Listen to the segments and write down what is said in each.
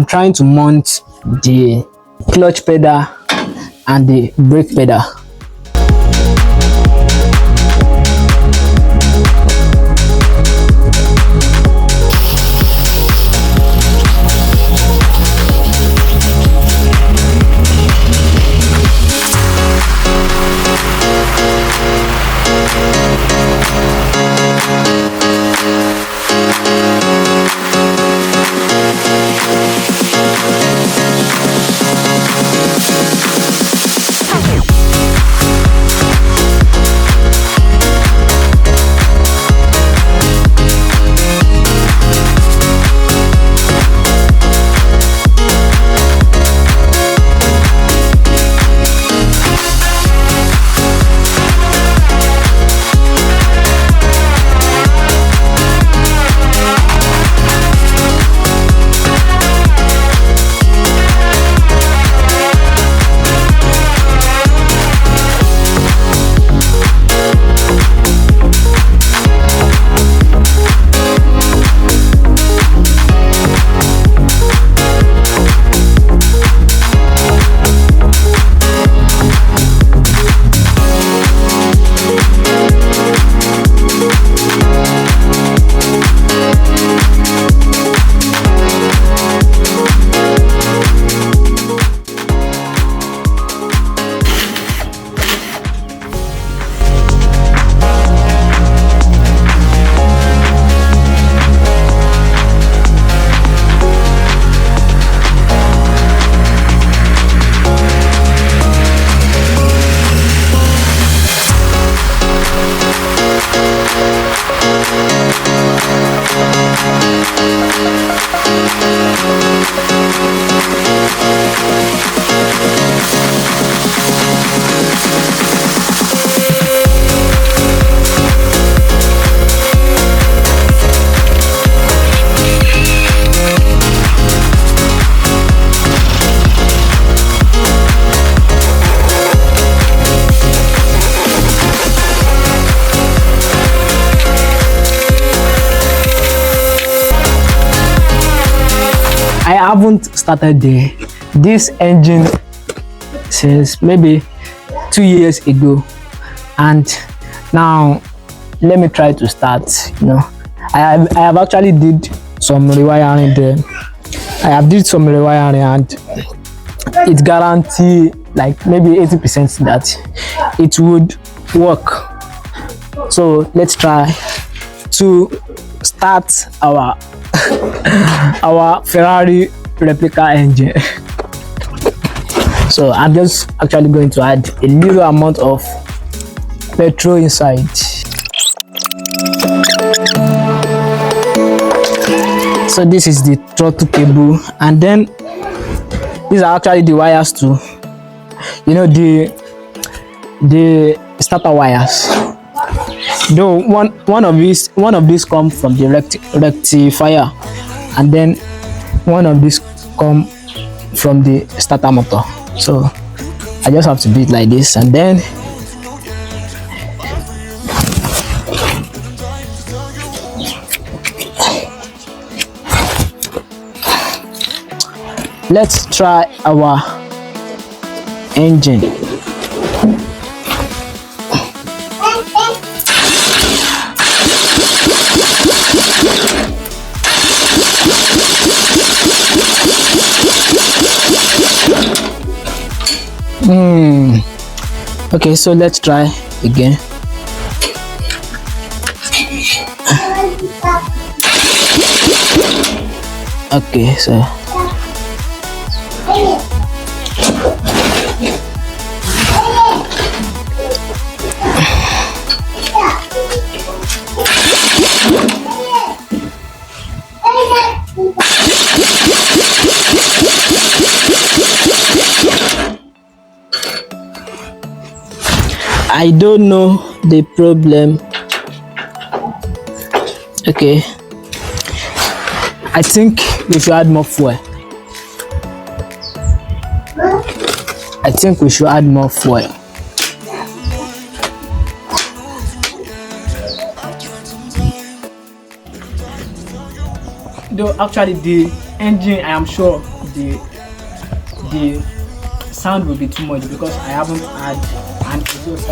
trying to mount the clutch pedal and the brake pedal. I haven't started this engine since maybe 2 years ago, and now let me try to start. I have actually did some rewiring there. And it guarantee like maybe 80% that it would work. So let's try to start our our Ferrari Replica engine. So I'm just actually going to add a little amount of petrol inside. So this is the throttle cable, and then these are actually the wires too. The starter wires. Though one of these come from the rectifier, and then one of these come from the starter motor. So I just have to do it like this, and then let's try our engine. Okay, so let's try again. Okay, so I don't know the problem. Okay, I think we should add more fuel. Though actually the engine, I am sure the sound will be too much because I haven't had an exhaust.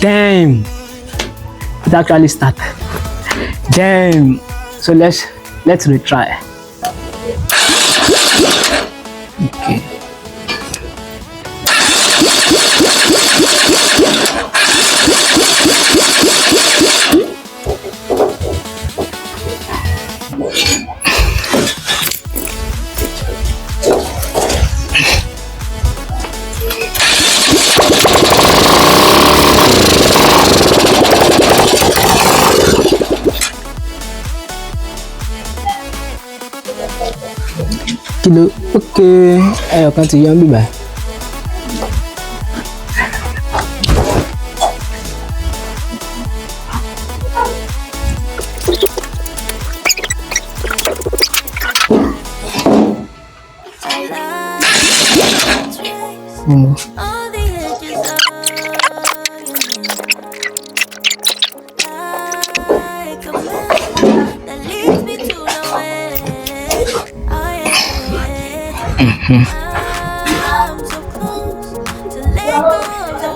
Damn, it actually started. Damn. So let's retry. Okay. Kilo, okay. Ayo kan ti yan bí báyìí. I'm so close to let go of the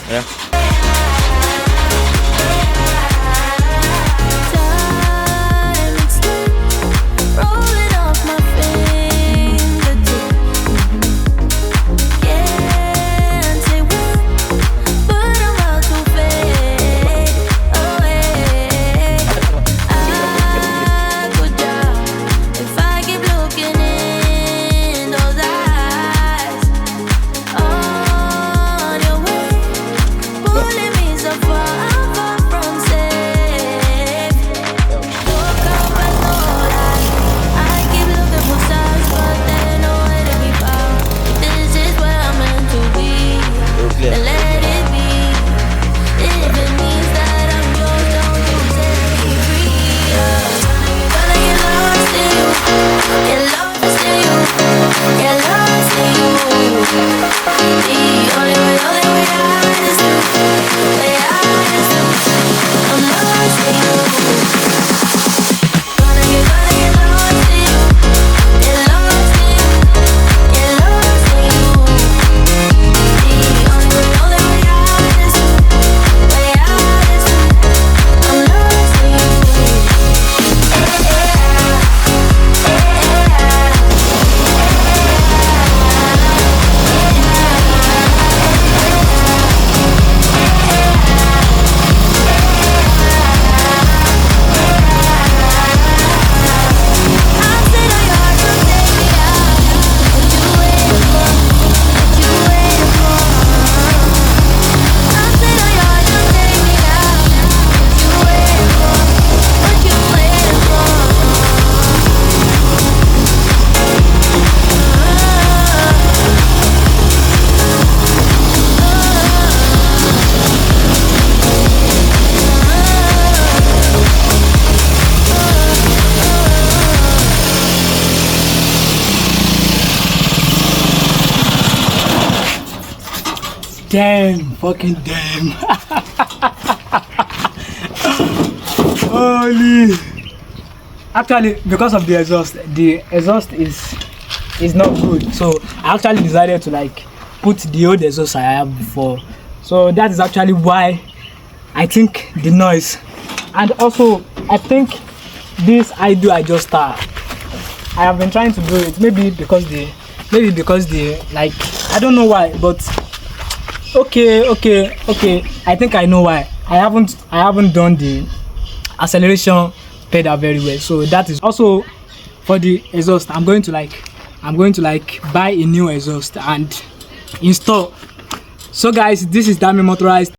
Yeah. Damn, fucking damn. Holy. Actually, because of the exhaust is is not good. So I actually decided to like put the old exhaust I have before. So that is actually why I think the noise. And also I think this idle adjuster, I have been trying to do it, maybe because the like, I don't know why, but okay, I think I know why. I haven't done the acceleration pedal very well. So that is also for the exhaust. I'm going to like buy a new exhaust and install. So guys, this is Damyo Motorized.